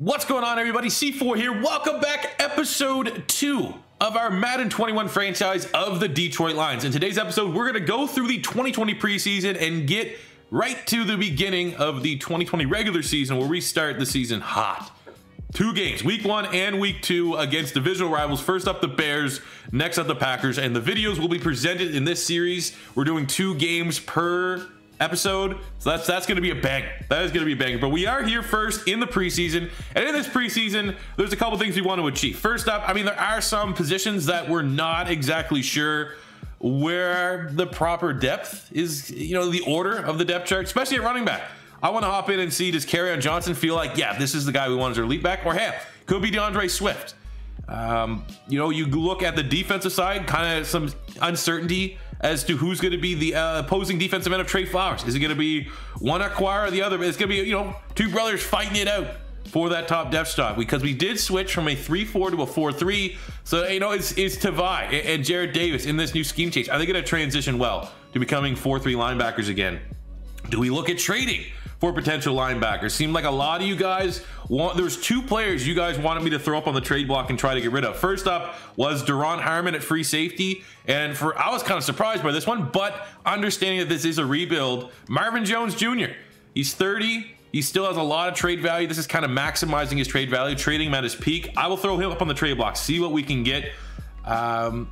What's going on, everybody? C4 here. Welcome back. Episode 2 of our Madden 21 franchise of the Detroit Lions. In today's episode, we're going to go through the 2020 preseason and get right to the beginning of the 2020 regular season, where we start the season hot. 2 games, week 1 and week 2 against divisional rivals. First up, the Bears, next up, the Packers, and the videos will be presented in this series. We're doing 2 games per episode, so that's going to be a bang. That is going to be a banger. But we are here first in the preseason, and in this preseason, there's a couple things we want to achieve. First up, I mean, there are some positions that we're not exactly sure where the proper depth is, you know, the order of the depth chart, especially at running back. I want to hop in and see, does Kerryon Johnson feel like, yeah, this is the guy we want as our lead back, or hey, could be DeAndre Swift. You know, you look at the defensive side, kind of some uncertainty as to who's going to be the opposing defensive end of Trey Flowers. Is it going to be one acquire or the other? It's going to be, you know, 2 brothers fighting it out for that top depth spot, because we did switch from a 3-4 to a 4-3. So, you know, it's Tavai and Jared Davis in this new scheme change. Are they going to transition well to becoming 4-3 linebackers again? Do we look at trading for potential linebackers? Seemed like a lot of you guys want, there's 2 players you guys wanted me to throw up on the trade block and try to get rid of. First up was Duron Harmon at free safety, and I was kind of surprised by this one, but understanding that this is a rebuild, Marvin Jones Jr. He's 30. He still has a lot of trade value. This is kind of maximizing his trade value, trading him at his peak. I will throw him up on the trade block, see what we can get. And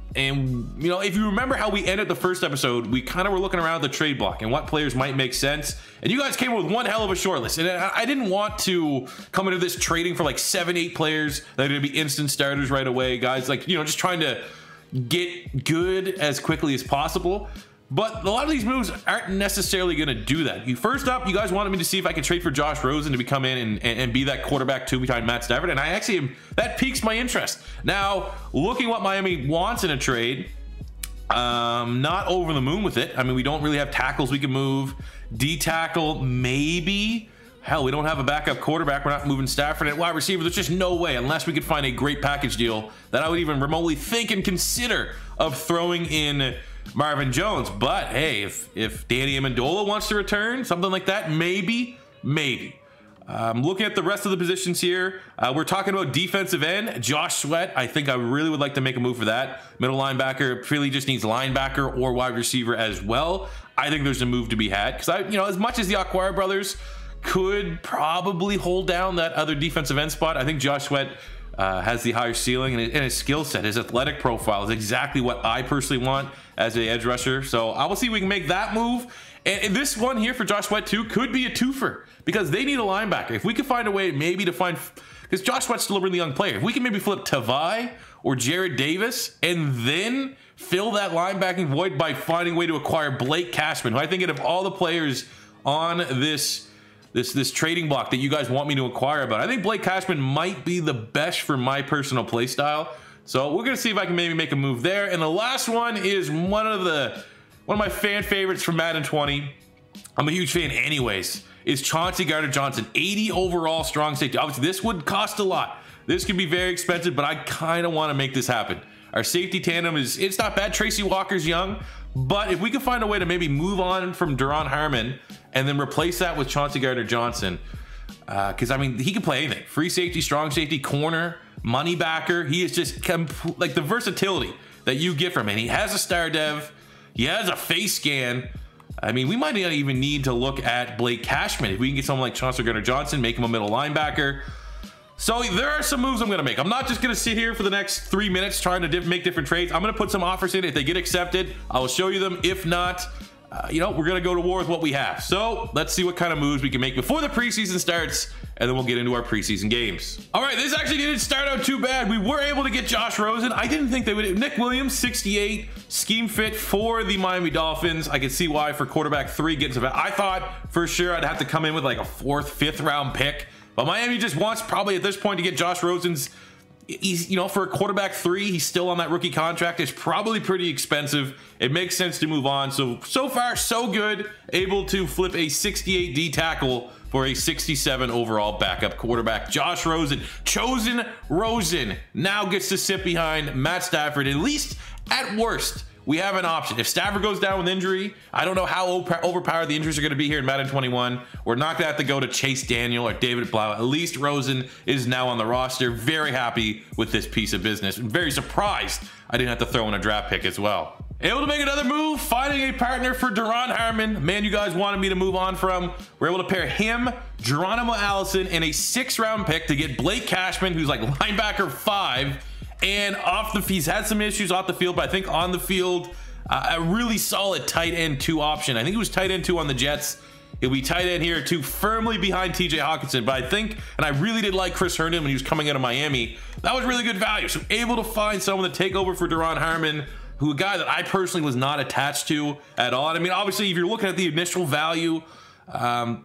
you know, if you remember how we ended the first episode, we kind of were looking around the trade block and what players might make sense, and you guys came up with one hell of a short list, and I didn't want to come into this trading for like 7-8 players that are going to be instant starters right away, guys, like, you know, just trying to get good as quickly as possible. But a lot of these moves aren't necessarily going to do that. First up, you guys wanted me to see if I could trade for Josh Rosen to come in and be that quarterback 2 behind Matt Stafford, and I actually am, that piques my interest. Now, looking what Miami wants in a trade, not over the moon with it. I mean, we don't really have tackles we can move. D-tackle, maybe. Hell, we don't have a backup quarterback. We're not moving Stafford at wide receiver. There's just no way, unless we could find a great package deal, that I would even remotely think and consider of throwing in Marvin Jones. But hey, if Danny Amendola wants to return, something like that, maybe. Looking at the rest of the positions here, we're talking about defensive end. Josh Sweat, I think I really would like to make a move for that. Middle linebacker really just needs linebacker or wide receiver as well. I think there's a move to be had, because you know, as much as the Acquire brothers could probably hold down that other defensive end spot, I think Josh Sweat has the higher ceiling, and his skill set, his athletic profile is exactly what I personally want as an edge rusher. So I will see if we can make that move. And this one here for Josh Sweat too could be a twofer, because they need a linebacker. If we could find a way maybe to find, because Josh Sweat's still a really young player, if we can maybe flip Tavai or Jared Davis and then fill that linebacking void by finding a way to acquire Blake Cashman, who I think out of all the players on this trading block that you guys want me to acquire about, I think Blake Cashman might be the best for my personal play style. So we're gonna see if I can maybe make a move there. And the last one is one of my fan favorites from Madden 20. I'm a huge fan anyways, is Chauncey Gardner-Johnson, 80 overall strong safety. Obviously this would cost a lot. This could be very expensive, but I kind of want to make this happen. Our safety tandem it's not bad. Tracy Walker's young, but if we could find a way to maybe move on from Duron Harmon and then replace that with Chauncey Gardner-Johnson, because I mean, he can play anything: free safety, strong safety, corner, money backer. He is just like the versatility that you get from him. He has a star dev, he has a face scan. I mean, we might not even need to look at Blake Cashman if we can get someone like Chauncey Gardner-Johnson, make him a middle linebacker. So there are some moves I'm going to make. I'm not just going to sit here for the next 3 minutes trying to make different trades. I'm going to put some offers in. If they get accepted, I will show you them. If not, you know, we're going to go to war with what we have. So let's see what kind of moves we can make before the preseason starts, and then we'll get into our preseason games. All right, this actually didn't start out too bad. We were able to get Josh Rosen. I didn't think they would. Nick Williams, 68, scheme fit for the Miami Dolphins. I could see why for quarterback 3 getting some. I thought for sure I'd have to come in with like a 4th, 5th round pick. But Miami just wants probably at this point to get Josh Rosen's, he's, you know, for a quarterback 3, he's still on that rookie contract. It's probably pretty expensive. It makes sense to move on. So far, so good. Able to flip a 68 D tackle for a 67 overall backup quarterback. Josh Rosen, chosen Rosen, now gets to sit behind Matt Stafford, at least at worst, we have an option. If Stafford goes down with injury, I don't know how overpowered the injuries are going to be here in Madden 21. We're not going to have to go to Chase Daniel or David Blau. At least Rosen is now on the roster. Very happy with this piece of business. I'm very surprised I didn't have to throw in a draft pick as well. Able to make another move, finding a partner for Duron Harmon. Man, you guys wanted me to move on from. We're able to pair him, Geronimo Allison, and a 6th-round pick to get Blake Cashman, who's like linebacker 5. And off the, he's had some issues off the field, but I think on the field, a really solid tight end 2 option. I think he was tight end 2 on the Jets. He'll be tight end here 2, firmly behind TJ Hawkinson. But I think, and I really did like Chris Herndon when he was coming out of Miami. That was really good value. So able to find someone to take over for Duron Harmon, who a guy that I personally was not attached to at all. And I mean, obviously, if you're looking at the initial value,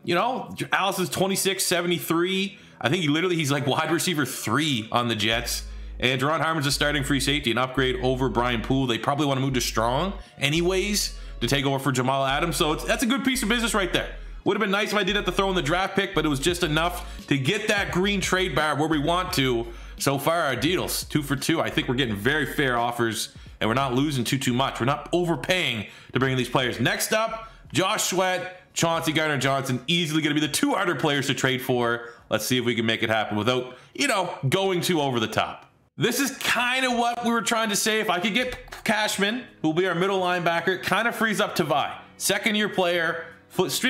you know, Allison's 26.73. I think he's like wide receiver 3 on the Jets. And Duron Harmon's a starting free safety, an upgrade over Brian Poole. They probably want to move to strong anyways to take over for Jamal Adams. So that's a good piece of business right there. Would have been nice if I did have to throw in the draft pick, but it was just enough to get that green trade bar where we want to. So far, our deals, 2 for 2. I think we're getting very fair offers, and we're not losing too much. We're not overpaying to bring in these players. Next up, Josh Sweat, Chauncey Gardner-Johnson, easily going to be the 2 harder players to trade for. Let's see if we can make it happen without, you know, going too over the top. This is kind of what we were trying to say. If I could get Cashman, who will be our middle linebacker, kind of frees up Tavai. 2nd-year player. This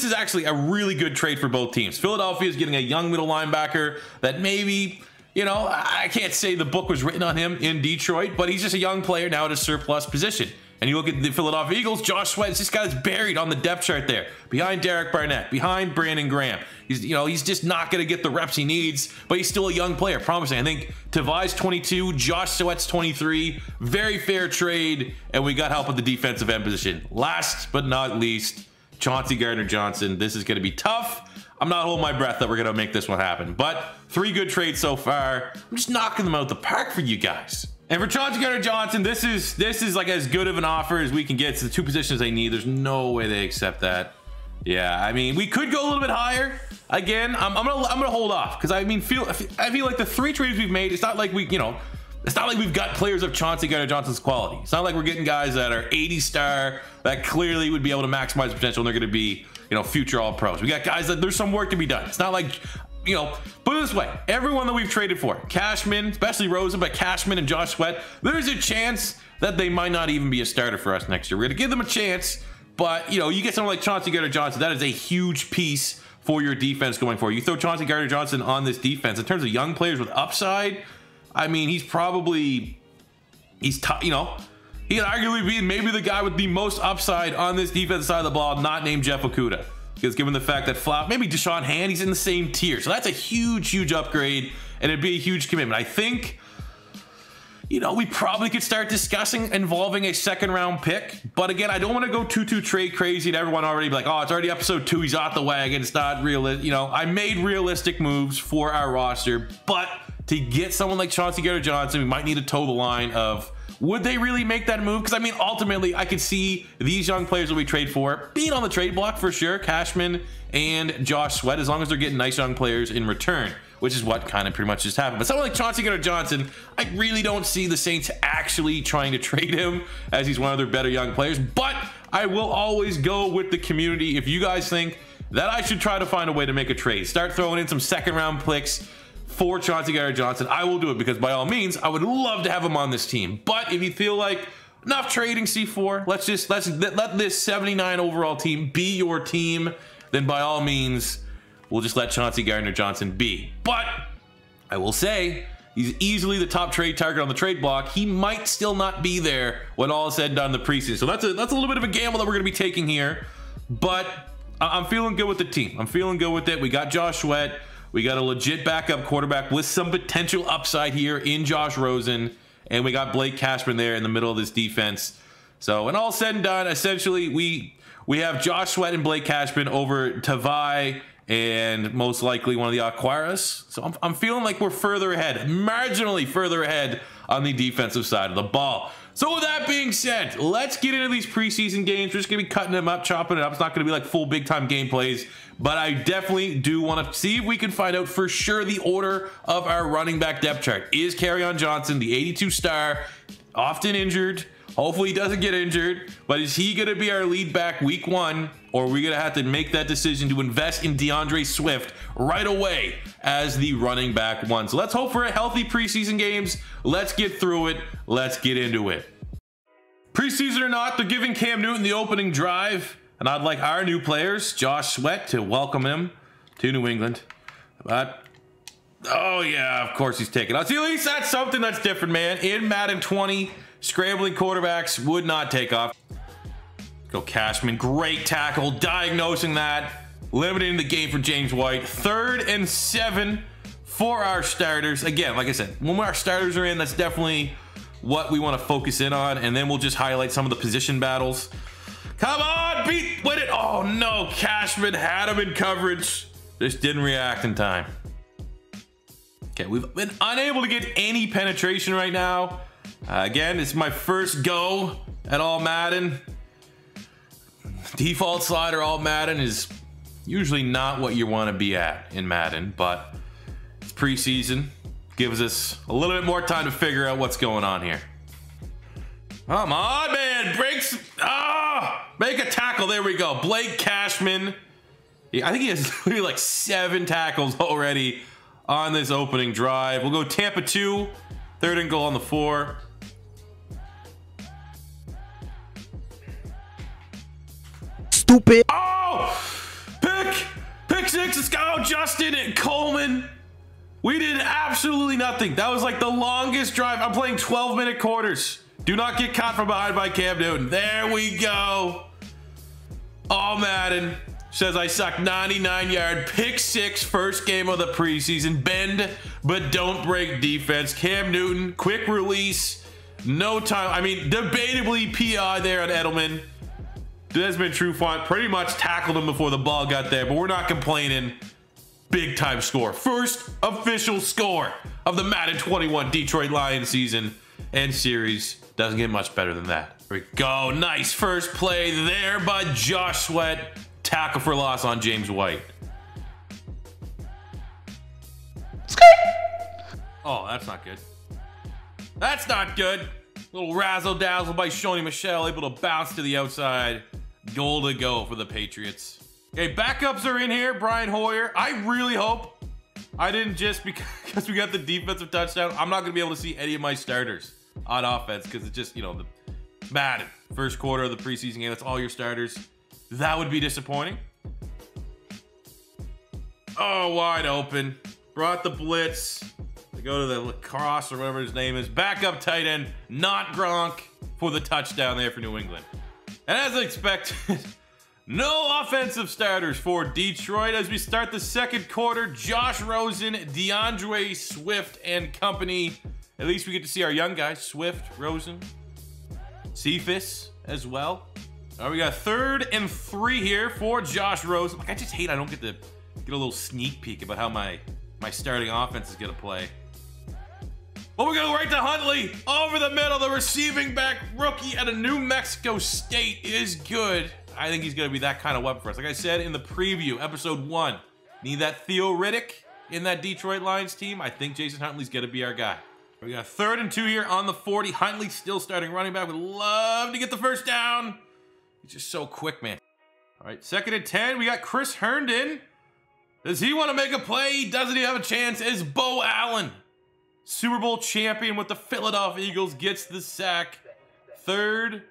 is actually a really good trade for both teams. Philadelphia is getting a young middle linebacker that maybe, you know, I can't say the book was written on him in Detroit, but he's just a young player now at a surplus position. And you look at the Philadelphia Eagles, Josh Sweat, this guy's buried on the depth chart there, behind Derek Barnett, behind Brandon Graham. He's just not going to get the reps he needs, but he's still a young player, promising. I think Tavai's 22, Josh Sweat's 23. Very fair trade, and we got help with the defensive end position. Last but not least, Chauncey Gardner-Johnson. This is going to be tough. I'm not holding my breath that we're going to make this one happen, but 3 good trades so far. I'm just knocking them out the park for you guys. And for Chauncey Gardner-Johnson, this is like as good of an offer as we can get. It's the 2 positions they need. There's no way they accept that. Yeah, I mean, we could go a little bit higher. Again, I'm gonna hold off because I feel like the 3 trades we've made. It's not like it's not like we've got players of Chauncey Gardner-Johnson's quality. It's not like we're getting guys that are 80-star that clearly would be able to maximize potential, and they're going to be, you know, future All-Pros. We got guys that there's some work to be done. It's not like, you know, put it this way, everyone that we've traded for, Cashman, especially Rosen, but Cashman and Josh Sweat, there's a chance that they might not even be a starter for us next year. We're going to give them a chance, but, you know, you get someone like Chauncey Gardner-Johnson, that is a huge piece for your defense going forward. You throw Chauncey Gardner-Johnson on this defense, in terms of young players with upside, I mean, he's you know, he could arguably be maybe the guy with the most upside on this defensive side of the ball, not named Jeff Okudah. Because given the fact that maybe Deshaun Hand, he's in the same tier. So that's a huge upgrade, and it'd be a huge commitment. I think, you know, we probably could start discussing involving a 2nd-round pick. But again, I don't want to go too trade crazy and everyone already be like, oh, it's already episode 2. He's off the wagon. It's not realistic. You know, I made realistic moves for our roster, but to get someone like Chauncey Gardner-Johnson, we might need to toe the line of, would they really make that move? Because I mean, ultimately, I could see these young players that we trade for being on the trade block for sure. Cashman and Josh Sweat, as long as they're getting nice young players in return, which is what kind of pretty much just happened. But someone like Chauncey Gardner-Johnson, I really don't see the Saints actually trying to trade him, as he's one of their better young players. But I will always go with the community. If you guys think that I should try to find a way to make a trade, start throwing in some 2nd-round picks for Chauncey Gardner-Johnson, I will do it, because by all means, I would love to have him on this team. But if you feel like enough trading C4, let this 79 overall team be your team, then by all means, we'll just let Chauncey Gardner-Johnson be. But I will say, he's easily the top trade target on the trade block. He might still not be there when all is said and done in the preseason. So that's a little bit of a gamble that we're going to be taking here. But I'm feeling good with the team. I'm feeling good with it. We got Josh Sweat. We got a legit backup quarterback with some potential upside here in Josh Rosen. And we got Blake Cashman there in the middle of this defense. So when all said and done, essentially we have Josh Sweat and Blake Cashman over Tavai and most likely one of the Aquaras. So I'm feeling like we're further ahead, marginally further ahead on the defensive side of the ball. So with that being said, let's get into these preseason games. We're just going to be cutting them up, chopping it up. It's not going to be like full big-time gameplays, but I definitely do want to see if we can find out for sure the order of our running back depth chart. Is Kerryon Johnson, the 82 star, often injured, Hopefully he doesn't get injured, but is he going to be our lead back week 1, or are we going to have to make that decision to invest in DeAndre Swift right away as the running back 1? So let's hope for a healthy preseason games. Let's get through it. Let's get into it. Preseason or not, they're giving Cam Newton the opening drive, and I'd like our new players, Josh Sweat, to welcome him to New England. But, oh yeah, of course he's taking us. See, at least that's something that's different, man. In Madden 20, scrambling quarterbacks would not take off. Go Cashman, great tackle, diagnosing that, limiting the game for James White. 3rd and 7 for our starters. Again, like I said, when our starters are in, that's definitely what we want to focus in on, and then we'll just highlight some of the position battles. Come on, win it. Oh no, Cashman had him in coverage, just didn't react in time. Okay, we've been unable to get any penetration right now. Again, it's my first go at All-Madden. Default slider All-Madden is usually not what you want to be at in Madden, but it's preseason. Gives us a little bit more time to figure out what's going on here. Come on, man. Breaks. Make a tackle. There we go. Blake Cashman. I think he has maybe like 7 tackles already on this opening drive. We'll go Tampa 2. 3rd and goal on the 4. Stupid. Oh! Pick 6. Let's go, Justin and Coleman. We did absolutely nothing. That was like the longest drive. I'm playing 12-minute quarters. Do not get caught from behind by Cam Newton. There we go. All-Madden says I suck. 99-yard pick 6, first game of the preseason. Bend, but don't break defense. Cam Newton, quick release. No time. I mean, debatably PI there on Edelman. Desmond Trufant pretty much tackled him before the ball got there, but we're not complaining. Big time score. First official score of the Madden 21 Detroit Lions season and series. Doesn't get much better than that. Here we go. Nice first play there by Josh Sweat. Tackle for loss on James White. Oh, that's not good. That's not good. Little razzle dazzle by Shoney Michel, able to bounce to the outside. Goal to go for the Patriots. Okay, backups are in here. Brian Hoyer. I really hope I didn't just because we got the defensive touchdown. I'm not going to be able to see any of my starters on offense because it's just, you know, the Madden first quarter of the preseason game. That's all your starters. That would be disappointing. Oh, wide open. Brought the blitz. They go to the lacrosse or whatever his name is. Backup tight end, not Gronk, for the touchdown there for New England. And as expected, no offensive starters for Detroit as we start the second quarter. Josh Rosen, DeAndre Swift and company. At least we get to see our young guys, Swift, Rosen, Cephas as well. All right, we got 3rd and 3 here for Josh Rosen. Like, I just hate I don't get to get a little sneak peek about how my starting offense is going to play. Well, we're going to go right to Huntley. Over the middle, the receiving back rookie out of New Mexico State is good. I think he's going to be that kind of weapon for us. Like I said in the preview, episode 1, need that Theo Riddick in that Detroit Lions team. I think Jason Huntley's going to be our guy. We got 3rd and 2 here on the 40. Huntley still starting running back. Would love to get the first down. He's just so quick, man. All right, 2nd and 10. We got Chris Herndon. Does he want to make a play? He doesn't even have a chance. Is Bo Allen, Super Bowl champion with the Philadelphia Eagles, gets the sack. 3rd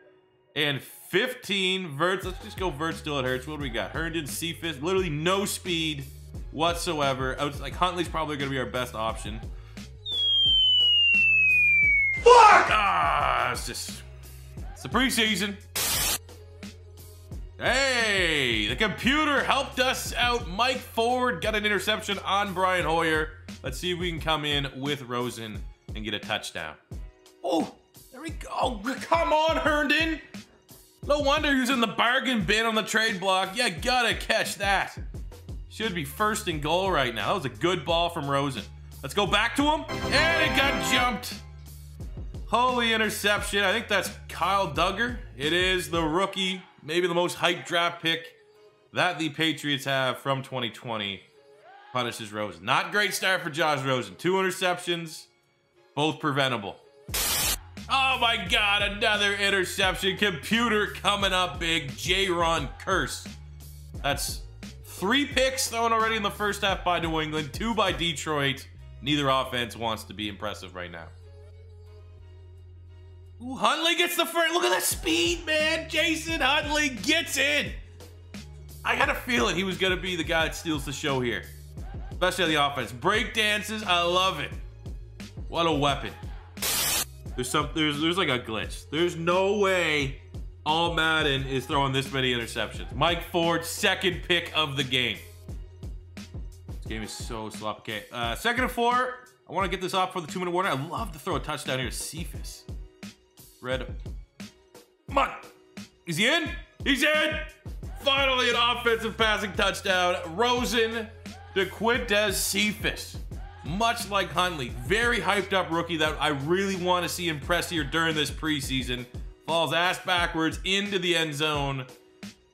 and 15. Verts, let's just go Verts still it hurts. What do we got? Herndon, Cephas, literally no speed whatsoever. Like, Huntley's probably going to be our best option. Fuck! It's the preseason. Hey, the computer helped us out. Mike Ford got an interception on Brian Hoyer. Let's see if we can come in with Rosen and get a touchdown. Oh, there we go. Come on, Herndon. No wonder he was in the bargain bin on the trade block. Yeah, gotta catch that. Should be 1st and goal right now. That was a good ball from Rosen. Let's go back to him. And it got jumped. Holy interception. I think that's Kyle Duggar. It is the rookie, maybe the most hyped draft pick that the Patriots have from 2020. Punishes Rosen. Not great start for Josh Rosen. 2 interceptions, both preventable. Oh my God, another interception. Computer coming up big. J-Ron curse. That's 3 picks thrown already in the first half by New England, 2 by Detroit. Neither offense wants to be impressive right now. Ooh, Huntley gets the first. Look at the speed, man. Jason Huntley gets in. I had a feeling he was going to be the guy that steals the show here. Especially on the offense. Break dances, I love it. What a weapon. There's like a glitch. There's no way All-Madden is throwing this many interceptions. Mike Ford, second pick of the game. This game is so sloppy. Okay, 2nd and 4. I want to get this off for the 2-minute warning. I love to throw a touchdown here to Cephas. Red. Come on. Is he in? He's in. Finally an offensive passing touchdown. Rosen to Quintez Cephas. Much like Huntley, very hyped up rookie that I really want to see impress here during this preseason. Falls ass backwards into the end zone.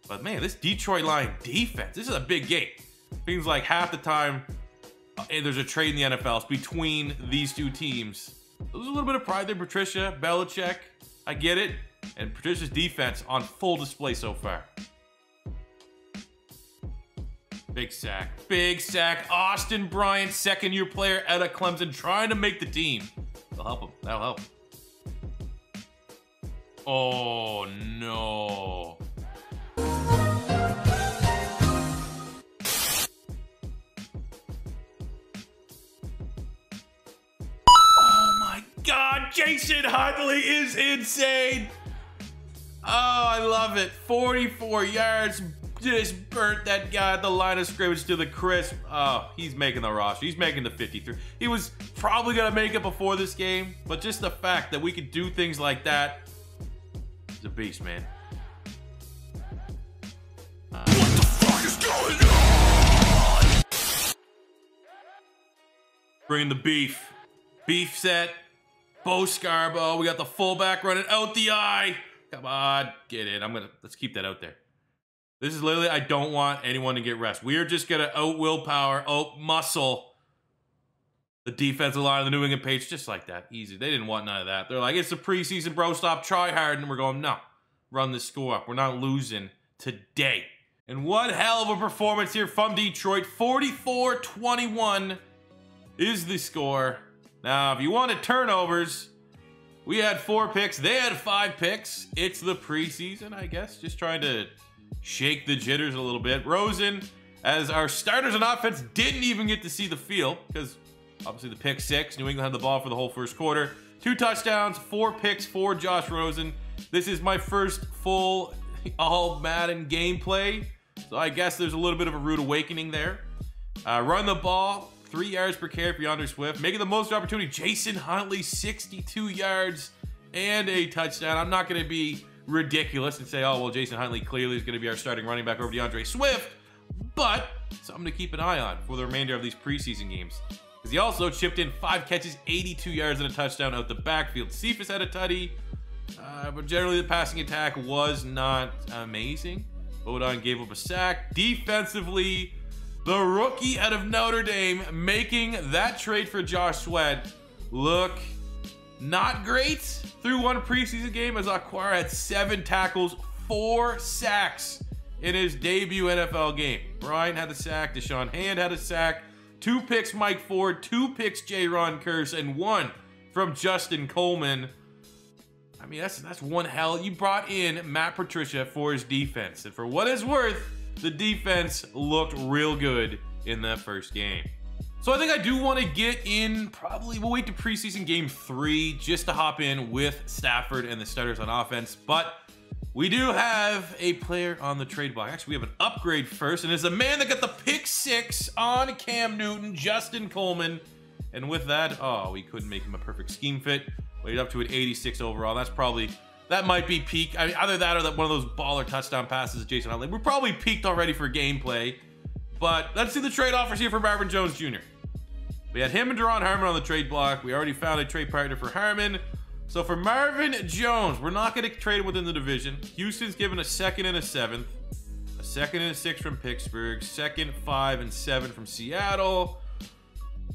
But man, this Detroit line defense, this is a big game. Seems like half the time there's a trade in the NFL. It's between these two teams. There's a little bit of pride there, Patricia, Belichick. I get it. And Patricia's defense on full display so far. Big sack. Big sack. Austin Bryant, second-year player out of Clemson, trying to make the team. That'll help him. That'll help. Oh, no. Oh, my God. Jason Huntley is insane. Oh, I love it. 44 yards. Just burnt that guy at the line of scrimmage to the crisp. Oh, he's making the roster. He's making the 53. He was probably going to make it before this game, but just the fact that we could do things like that is a beast, man. What the fuck is going on? Bring the beef. Beef set. Bo Scarbo. We got the fullback running out the eye. Come on, get in. Let's keep that out there. This is literally, I don't want anyone to get rest. We are just going to out willpower, out muscle the defensive line of the New England Patriots just like that. Easy. They didn't want none of that. They're like, it's the preseason, bro. Stop, try hard. And we're going, no. Run the score up. We're not losing today. And one hell of a performance here from Detroit. 44-21 is the score. Now, if you wanted turnovers, we had 4 picks. They had 5 picks. It's the preseason, I guess. Just trying to shake the jitters a little bit. Rosen, as our starters on offense, didn't even get to see the field because obviously the pick 6. New England had the ball for the whole first quarter. 2 touchdowns, 4 picks for Josh Rosen. This is my first full All-Madden gameplay, so I guess there's a little bit of a rude awakening there. Run the ball, 3 yards per carry for DeAndre Swift. Making the most opportunity, Jason Huntley, 62 yards and a touchdown. I'm not going to be ridiculous and say, oh, well, Jason Huntley clearly is going to be our starting running back over DeAndre Swift, but something to keep an eye on for the remainder of these preseason games. Because he also chipped in 5 catches, 82 yards and a touchdown out the backfield. Cephas had a tutty, but generally the passing attack was not amazing. Bodon gave up a sack. Defensively, the rookie out of Notre Dame making that trade for Josh Sweat look not great. Through one preseason game as Aquara had 7 tackles, 4 sacks in his debut NFL game. Bryant had a sack, Deshaun Hand had a sack, 2 picks Mike Ford, 2 picks J-Ron Curse, and 1 from Justin Coleman. I mean, that's one hell. You brought in Matt Patricia for his defense, and for what it's worth, the defense looked real good in that first game. So I think I do want to get in, probably we'll wait to preseason game 3 just to hop in with Stafford and the starters on offense. But we do have a player on the trade block. Actually, we have an upgrade first, and it's a man that got the pick 6 on Cam Newton, Justin Coleman. And with that, oh, we couldn't make him a perfect scheme fit. Weighted up to an 86 overall. That might be peak. I mean, either that or that one of those baller touchdown passes to Jason Huntley. We're probably peaked already for gameplay. But let's see the trade offers here for Marvin Jones Jr. We had him and Duron Harmon on the trade block. We already found a trade partner for Harmon. So for Marvin Jones, we're not going to trade within the division. Houston's given a 2nd and a 7th. A 2nd and a 6th from Pittsburgh. 2nd, 5, and 7 from Seattle.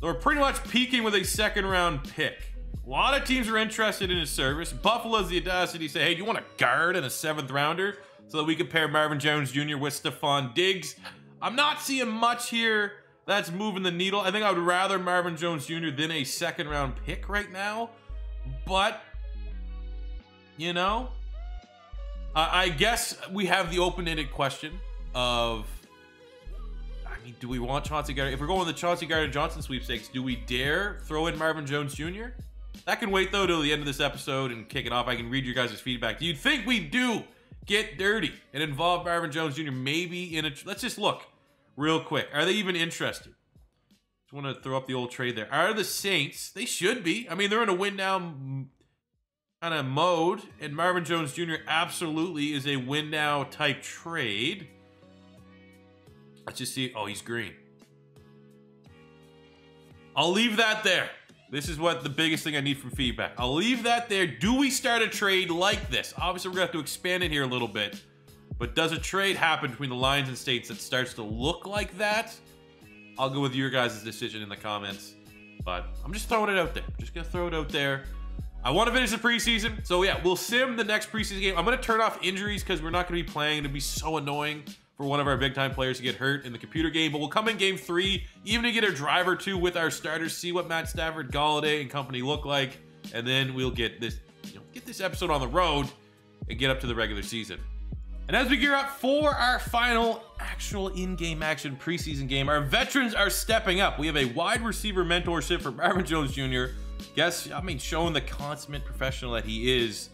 So we're pretty much peaking with a 2nd round pick. A lot of teams are interested in his service. Buffalo's the audacity to say, hey, do you want a guard and a 7th rounder so that we can pair Marvin Jones Jr. with Stephon Diggs? I'm not seeing much here that's moving the needle. I think I would rather Marvin Jones Jr. than a 2nd round pick right now. But, you know, I guess we have the open-ended question of, I mean, do we want Chauncey Gardner? If we're going with the Chauncey Gardner-Johnson sweepstakes, do we dare throw in Marvin Jones Jr.? That can wait, though, till the end of this episode and kick it off. I can read your guys' feedback. Do you think we do get dirty and involve Marvin Jones Jr. maybe in a... Let's just look real quick. Are they even interested? Just want to throw up the old trade there. Are the Saints? They should be. I mean, they're in a win-now kind of mode, and Marvin Jones Jr. absolutely is a win-now type trade. Let's just see. Oh, he's green. I'll leave that there. This is what the biggest thing I need from feedback. I'll leave that there. Do we start a trade like this? Obviously, we're going to have to expand it here a little bit. But does a trade happen between the Lions and States that starts to look like that? I'll go with your guys' decision in the comments. But I'm just throwing it out there. Just going to throw it out there. I want to finish the preseason. So, yeah, we'll sim the next preseason game. I'm going to turn off injuries because we're not going to be playing. It'd be so annoying for one of our big-time players to get hurt in the computer game. But we'll come in game 3, even to get a drive or two with our starters, see what Matt Stafford, Galladay, and company look like, and then we'll get this, get this episode on the road and get up to the regular season. And as we gear up for our final actual in-game action preseason game, our veterans are stepping up. We have a wide receiver mentorship for Marvin Jones Jr. Showing the consummate professional that he is,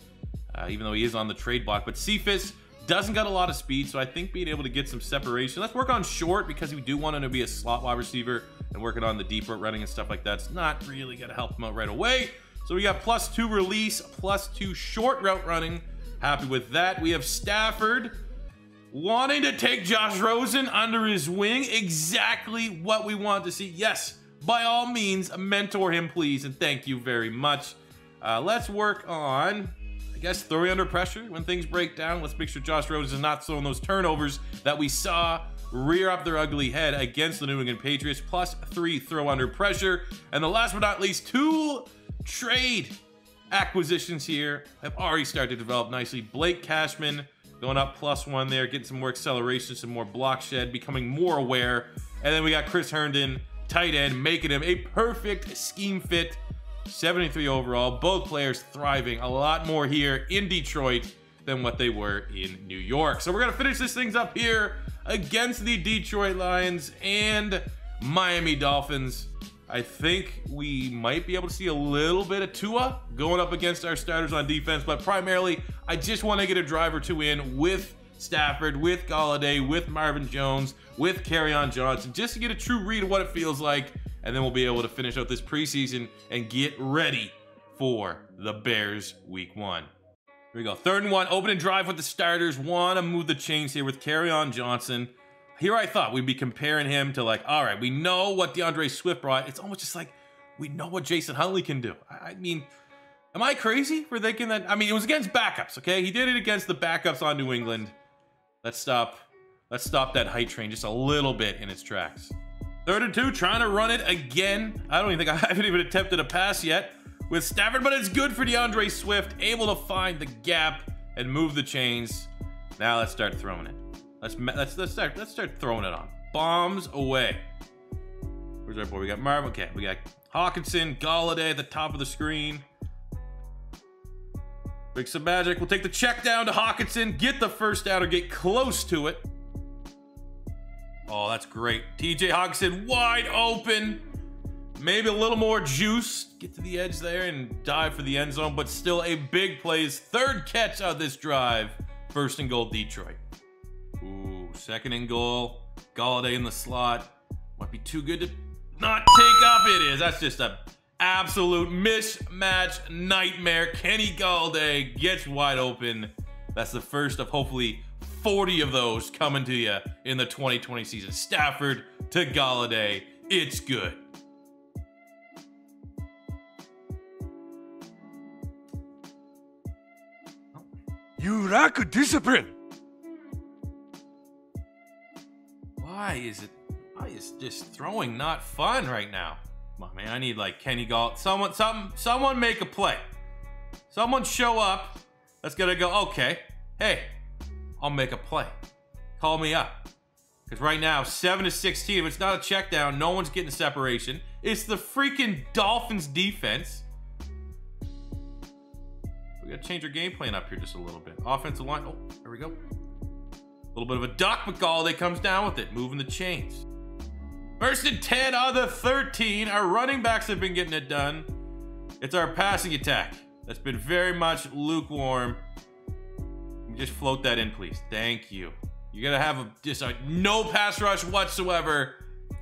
even though he is on the trade block. But Cephas doesn't got a lot of speed, so I think being able to get some separation. Let's work on short because we do want him to be a slot wide receiver, and working on the deep route running and stuff like that's not really going to help him out right away. So we got +2 release, +2 short route running. Happy with that. We have Stafford wanting to take Josh Rosen under his wing. Exactly what we want to see. Yes, by all means, mentor him, please, and thank you very much. Let's work on, I guess, throwing under pressure when things break down. Let's make sure Josh Rosen is not throwing those turnovers that we saw rear up their ugly head against the New England Patriots. +3 throw under pressure. And the last but not least, 2 trade acquisitions here have already started to develop nicely. Blake Cashman going up +1 there, getting some more acceleration, some more block shed, becoming more aware. And then we got Chris Herndon, tight end, making him a perfect scheme fit. 73 overall. Both players thriving a lot more here in Detroit than what they were in New York. So we're going to finish this things up here against the Detroit Lions and Miami Dolphins. I think we might be able to see a little bit of Tua going up against our starters on defense, but primarily I just want to get a drive or two in with Stafford, with Galladay, with Marvin Jones, with Kerryon Johnson, just to get a true read of what it feels like, and then we'll be able to finish out this preseason and get ready for the Bears week 1. Here we go. 3rd and 1, open and drive with the starters. Want to move the chains here with Kerryon Johnson. Here I thought we'd be comparing him to, like, all right, we know what DeAndre Swift brought. It's almost just like we know what Jason Huntley can do. I mean, am I crazy for thinking that? I mean, it was against backups, okay? He did it against the backups on New England. Let's stop that hype train just a little bit in its tracks. 3rd and 2, trying to run it again. I don't even think I haven't even attempted a pass yet with Stafford, but it's good for DeAndre Swift, able to find the gap and move the chains. Now let's start throwing it. Let's start throwing it on. Bombs away. Where's our boy? We got Marvin. Okay, we got Hawkinson, Galladay at the top of the screen. Big some magic. We'll take the check down to Hawkinson, get the first down or get close to it. Oh, that's great. TJ Hawkinson wide open. Maybe a little more juice. Get to the edge there and dive for the end zone, but still a big play. His 3rd catch of this drive. 1st and goal, Detroit. Ooh, 2nd and goal. Galladay in the slot. Might be too good to not take up. It is. That's just a absolute mismatch nightmare. Kenny Galladay gets wide open. That's the first of hopefully 40 of those coming to you in the 2020 season. Stafford to Galladay. It's good. You lack discipline. Why is just throwing not fun right now? Come on, man. I need like Kenny Galt. Someone make a play. Someone show up. That's gonna go, okay. Hey, I'll make a play. Call me up. Because right now, 7-16. If it's not a check down, no one's getting separation. It's the freaking Dolphins defense. We gotta change our game plan up here just a little bit. Offensive line. Oh, there we go. A little bit of a duck, but Galladay comes down with it, moving the chains. First and 10 on the 13. Our running backs have been getting it done. It's our passing attack that's been very much lukewarm. Just float that in, please. Thank you. You gotta have just no pass rush whatsoever.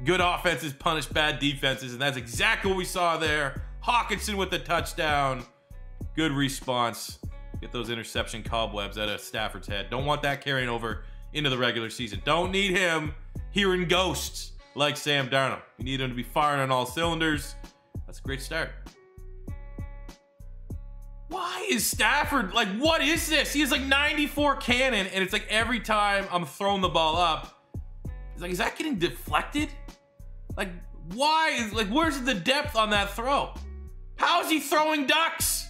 Good offenses punish bad defenses, and that's exactly what we saw there. Hawkinson with the touchdown. Good response. Get those interception cobwebs out of Stafford's head. Don't want that carrying over into the regular season. Don't need him hearing ghosts like Sam Darnold. We need him to be firing on all cylinders. That's a great start. Why is Stafford, like, what is this? He has like 94 cannon, and it's like every time I'm throwing the ball up, it's like, is that getting deflected? Like, why is, like, where's the depth on that throw? How is he throwing ducks?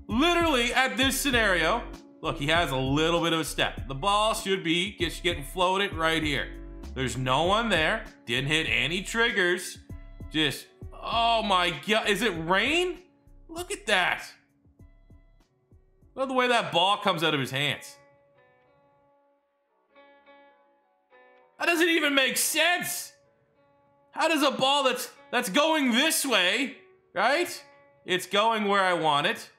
Literally at this scenario, look, he has a little bit of a step. The ball should be just getting floated right here. There's no one there. Didn't hit any triggers. Just, oh my God, is it rain? Look at that. Look at the way that ball comes out of his hands. That doesn't even make sense. How does a ball that's going this way, right? It's going where I want it.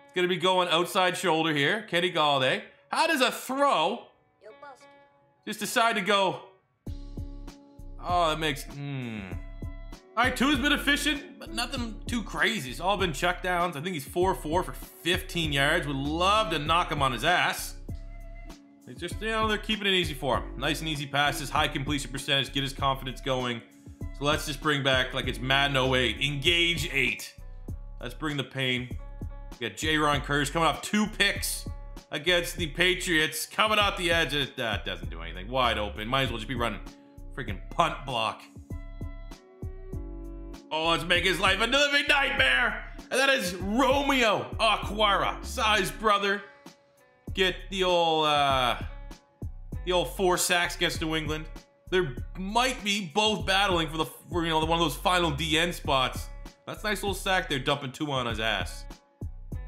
It's gonna be going outside shoulder here. Kenny Galladay. How does a throw just decide to go? Oh, that makes, All right, 2 has been efficient, but nothing too crazy. It's all been check downs. I think he's 4-4 for 15 yards. Would love to knock him on his ass. It's just, you know, they're keeping it easy for him. Nice and easy passes, high completion percentage, get his confidence going. So let's just bring back, like it's Madden 08, engage 8. Let's bring the pain. We got Duron Harmon coming off 2 picks against the Patriots. Coming out the edge, that doesn't do anything. Wide open, might as well just be running freaking punt block. Oh, let's make his life a living nightmare. And that is Romeo Aquara, size brother. Get the old 4 sacks against New England. There might be both battling for you know, one of those final DN spots. That's a nice little sack there, dumping 2 on his ass.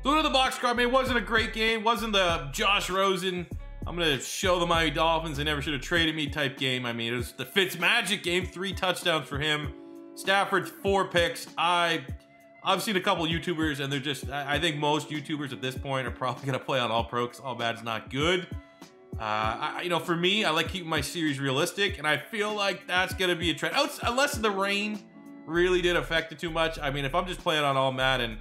So to the box score, I mean, it wasn't a great game. Wasn't the Josh Rosen, I'm gonna show the Miami Dolphins they never should have traded me type game. I mean, it was the Fitzmagic game, 3 touchdowns for him. Stafford 4 picks. I've seen a couple YouTubers, and they're just, I think most YouTubers at this point are probably gonna play on All Pro because All-Madden's not good. You know, for me, I like keeping my series realistic, and I feel like that's gonna be a trend. Unless the rain really did affect it too much. I mean, if I'm just playing on All-Madden,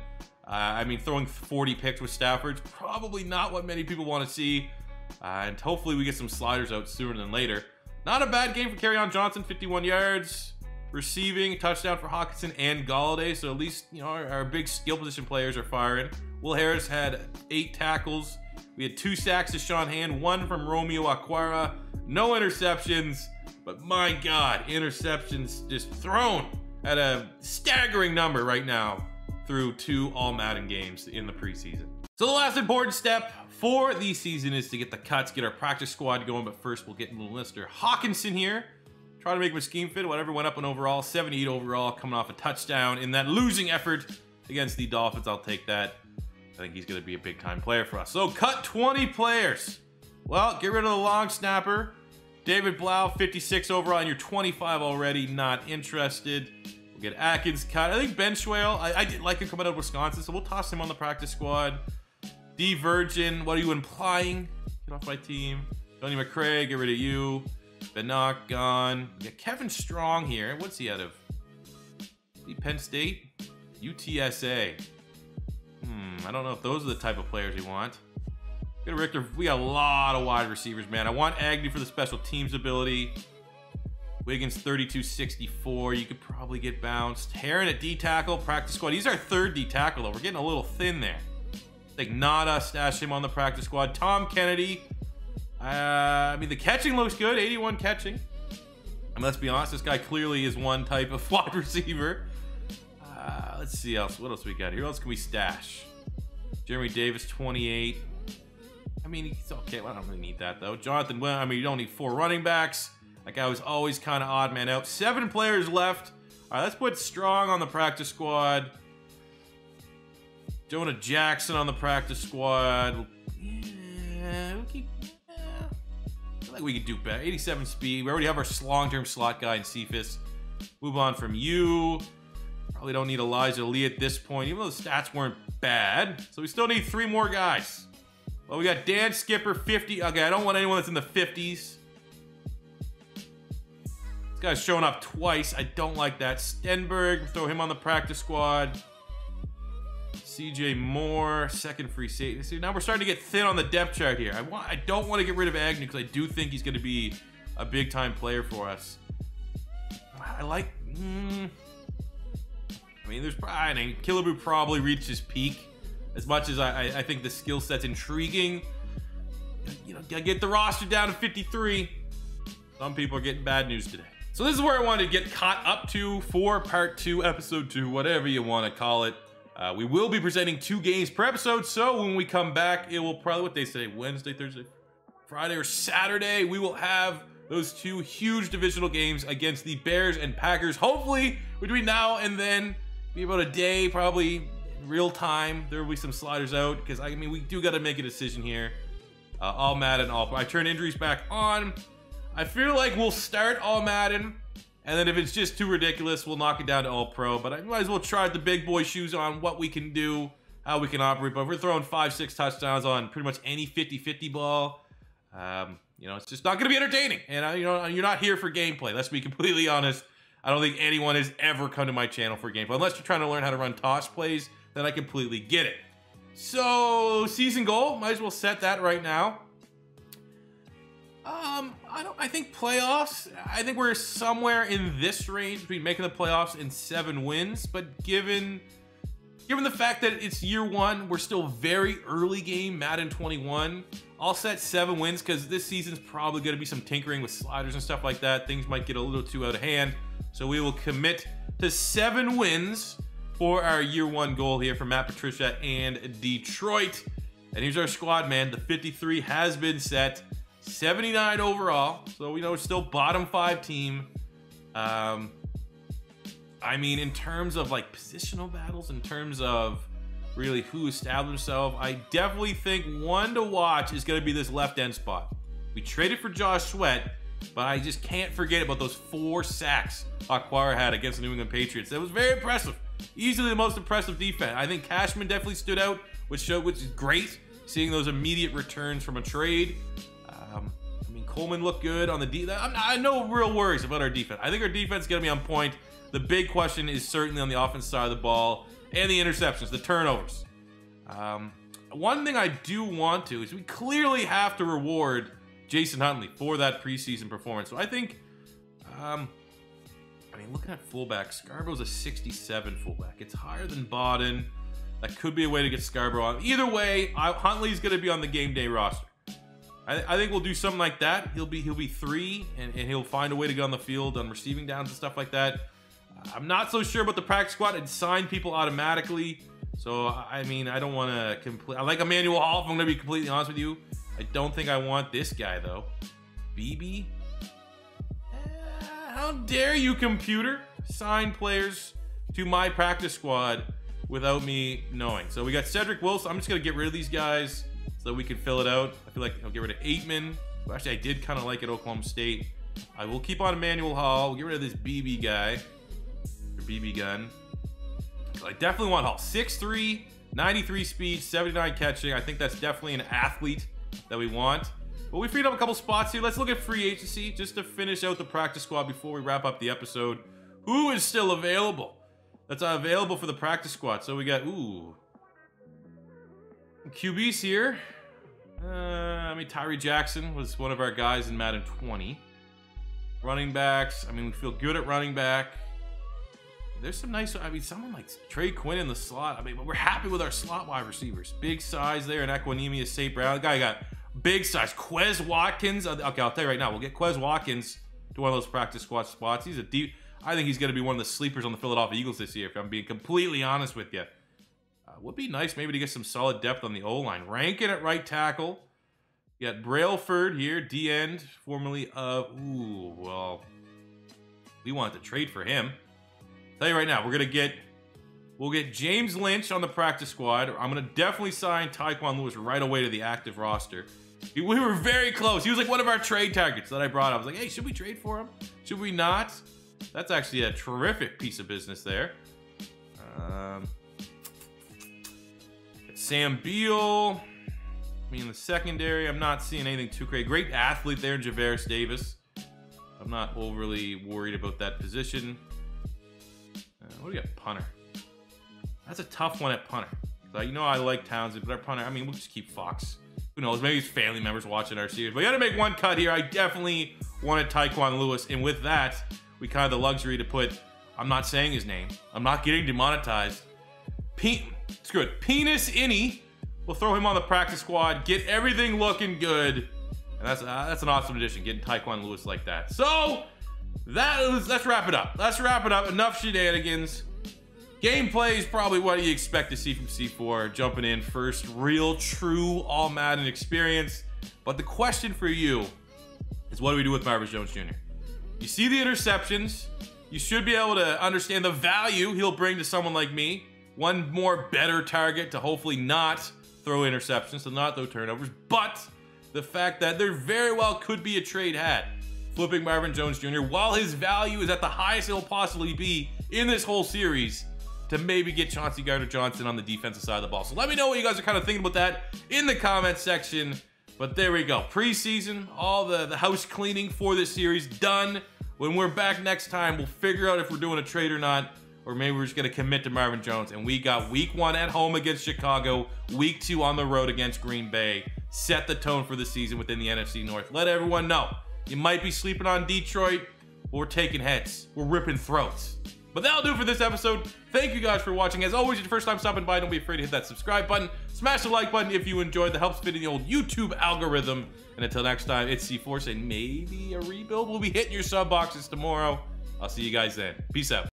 I mean, throwing 40 picks with Stafford's probably not what many people want to see. And hopefully we get some sliders out sooner than later. Not a bad game for Kerryon Johnson, 51 yards. Receiving, touchdown for Hawkinson and Galladay. So at least, you know, our big skill position players are firing. Will Harris had 8 tackles. We had 2 sacks to Shanahan, 1 from Romeo Aquara. No interceptions, but my God, interceptions just thrown at a staggering number right now through 2 All-Madden games in the preseason. So the last important step for the season is to get the cuts, get our practice squad going. But first, we'll get Mr. Hawkinson here. Try to make my scheme fit. Whatever went up in overall, 78 overall, coming off a touchdown in that losing effort against the Dolphins. I'll take that. I think he's going to be a big-time player for us. So cut 20 players. Well, get rid of the long snapper. David Blau, 56 overall, and you're 25 already. Not interested. We'll get Atkins cut. I think Ben Schwale, I did like him coming out of Wisconsin, so we'll toss him on the practice squad. D. Virgin, what are you implying? Get off my team. Tony McCray, get rid of you. Benock gone. We got Kevin Strong here. What's he out of? Penn State? UTSA. I don't know if those are the type of players you want. Good Richter. We got a lot of wide receivers, man. I want Agnew for the special teams ability. Wiggins 32-64. You could probably get bounced. Heron at D tackle, practice squad. He's our 3rd D tackle though. We're getting a little thin there. I think Nada, stash him on the practice squad. Tom Kennedy. I mean, the catching looks good. 81 catching. And let's be honest, this guy clearly is one type of wide receiver. Let's see what else we got here. Who else can we stash? Jeremy Davis, 28. I mean, he's okay. Well, I don't really need that, though. Jonathan Williams, I mean, you don't need 4 running backs. That guy was always kind of odd man out. 7 players left. All right, let's put Strong on the practice squad. Jonah Jackson on the practice squad. Yeah, I feel like we could do better. 87 speed. We already have our long-term slot guy in Cephas. Move on from you. Probably don't need Elijah Lee at this point, even though the stats weren't bad. So we still need 3 more guys. Well, we got Dan Skipper, 50. Okay, I don't want anyone that's in the 50s. This guy's showing up twice. I don't like that. Stenberg, throw him on the practice squad. CJ Moore, second free safety. See, now we're starting to get thin on the depth chart here. I don't want to get rid of Agnew because I do think he's going to be a big-time player for us. I like... I mean, Killebrew probably reached his peak. As much as I think the skill set's intriguing, you know, gotta get the roster down to 53. Some people are getting bad news today. So this is where I wanted to get caught up to for part 2, episode 2, whatever you want to call it. We will be presenting 2 games per episode, so when we come back, it will probably, what day is today? Wednesday, Thursday, Friday, or Saturday, we will have those 2 huge divisional games against the Bears and Packers. Hopefully, between now and then, be about a day, probably real time. There will be some sliders out, because, I mean, we do got to make a decision here. All-Madden, I turn injuries back on. I feel like we'll start All-Madden, and then if it's just too ridiculous, we'll knock it down to All-Pro. But I might as well try the big boy shoes on, what we can do, how we can operate. But if we're throwing 5-6 touchdowns on pretty much any 50-50 ball, you know, it's just not going to be entertaining. And, you know, you're not here for gameplay. Let's be completely honest. I don't think anyone has ever come to my channel for gameplay. Unless you're trying to learn how to run toss plays, then I completely get it. So, season goal, might as well set that right now. I think playoffs, I think we're somewhere in this range between making the playoffs and 7 wins, but given the fact that it's year 1, we're still very early game, Madden 21, I'll set 7 wins because this season's probably going to be some tinkering with sliders and stuff like that. Things might get a little too out of hand, so we will commit to 7 wins for our year 1 goal here for Matt Patricia and Detroit. And here's our squad, man. The 53 has been set. 79 overall, so we know it's still bottom 5 team. I mean, in terms of like positional battles, in terms of really who established himself, I definitely think one to watch is going to be this left end spot. We traded for Josh Sweat, but I just can't forget about those 4 sacks Aquara had against the New England Patriots. That was very impressive. Easily the most impressive defense. I think Cashman definitely stood out, which is great. Seeing those immediate returns from a trade. I mean, Coleman looked good on the defense. I no real worries about our defense. I think our defense is going to be on point. The big question is certainly on the offense side of the ball and the interceptions, the turnovers. One thing I do want to is we clearly have to reward Jason Huntley for that preseason performance. So I think, I mean, looking at fullback, Scarborough's a 67 fullback. It's higher than Bodden. That could be a way to get Scarborough on. Either way, Huntley's going to be on the game day roster. I think we'll do something like that. He'll be 3, and he'll find a way to get on the field on receiving downs and stuff like that. I'm not so sure about the practice squad. I'd sign people automatically. So, I mean, I don't want to I like Emmanuel Hall, if I'm going to be completely honest with you. I don't think I want this guy, though. BB? How dare you, computer, sign players to my practice squad without me knowing. So we got Cedric Wilson. I'm just going to get rid of these guys so that we can fill it out. I feel like I'll get rid of Aitman, who actually I did kind of like at Oklahoma State. I will keep on Emmanuel Hall. We'll get rid of this BB guy, or BB gun. So I definitely want Hall. 6'3", 93 speed, 79 catching. I think that's definitely an athlete that we want. But we freed up a couple spots here. Let's look at free agency just to finish out the practice squad before we wrap up the episode. Who is still available? That's available for the practice squad. So we got, QBs here. I mean, Tyree Jackson was one of our guys in Madden 20. Running backs. I mean, we feel good at running back. There's some nice, I mean, someone like Trey Quinn in the slot. I mean, we're happy with our slot wide receivers. Big size there, and Equanimous St. Brown. The guy got big size. Quez Watkins. Okay, I'll tell you right now, we'll get Quez Watkins to one of those practice squad spots. He's a deep. I think he's going to be one of the sleepers on the Philadelphia Eagles this year, if I'm being completely honest with you. Would be nice maybe to get some solid depth on the O-line. Rankin at right tackle. You got Brailford here, D-end, formerly of... Ooh, well... We wanted to trade for him. Tell you right now, we'll get James Lynch on the practice squad. I'm going to definitely sign Tyquan Lewis right away to the active roster. We were very close. He was like one of our trade targets that I brought up. I was like, hey, should we trade for him? Should we not? That's actually a terrific piece of business there. Sam Beal. In the secondary, I'm not seeing anything too crazy. Great athlete there, Javaris Davis. I'm not overly worried about that position. What do you got? Punter. That's a tough one at punter. You know I like Townsend, but our punter, I mean, we'll just keep Fox. Who knows? Maybe his family members watching our series. But you got to make one cut here. I definitely wanted Tyquan Lewis. And with that, we kind of have the luxury to put, I'm not saying his name. I'm not getting demonetized. Screw it. Penis Innie. We'll throw him on the practice squad. Get everything looking good. And that's an awesome addition, getting Tyquan Lewis like that. So, let's wrap it up. Let's wrap it up. Enough shenanigans. Gameplay is probably what you expect to see from C4. Jumping in first real, true All-Madden experience. But the question for you is, what do we do with Marvin Jones Jr.? You see the interceptions. You should be able to understand the value he'll bring to someone like me. One more better target to hopefully not throw interceptions, to not throw turnovers. But the fact that there very well could be a trade had. Flipping Marvin Jones Jr. while his value is at the highest it'll possibly be in this whole series, to maybe get Chauncey Gardner-Johnson on the defensive side of the ball. So let me know what you guys are kind of thinking about that in the comments section. But there we go. Preseason, all the house cleaning for this series done. When we're back next time, we'll figure out if we're doing a trade or not, or maybe we're just going to commit to Marvin Jones. And we got week 1 at home against Chicago, week 2 on the road against Green Bay. Set the tone for the season within the NFC North. Let everyone know. You might be sleeping on Detroit, but we're taking heads. We're ripping throats. But that'll do it for this episode. Thank you guys for watching. As always, if it's your first time stopping by, don't be afraid to hit that subscribe button. Smash the like button if you enjoyed. That helps fit in the old YouTube algorithm. And until next time, it's C4 saying maybe a rebuild. We'll be hitting your sub boxes tomorrow. I'll see you guys then. Peace out.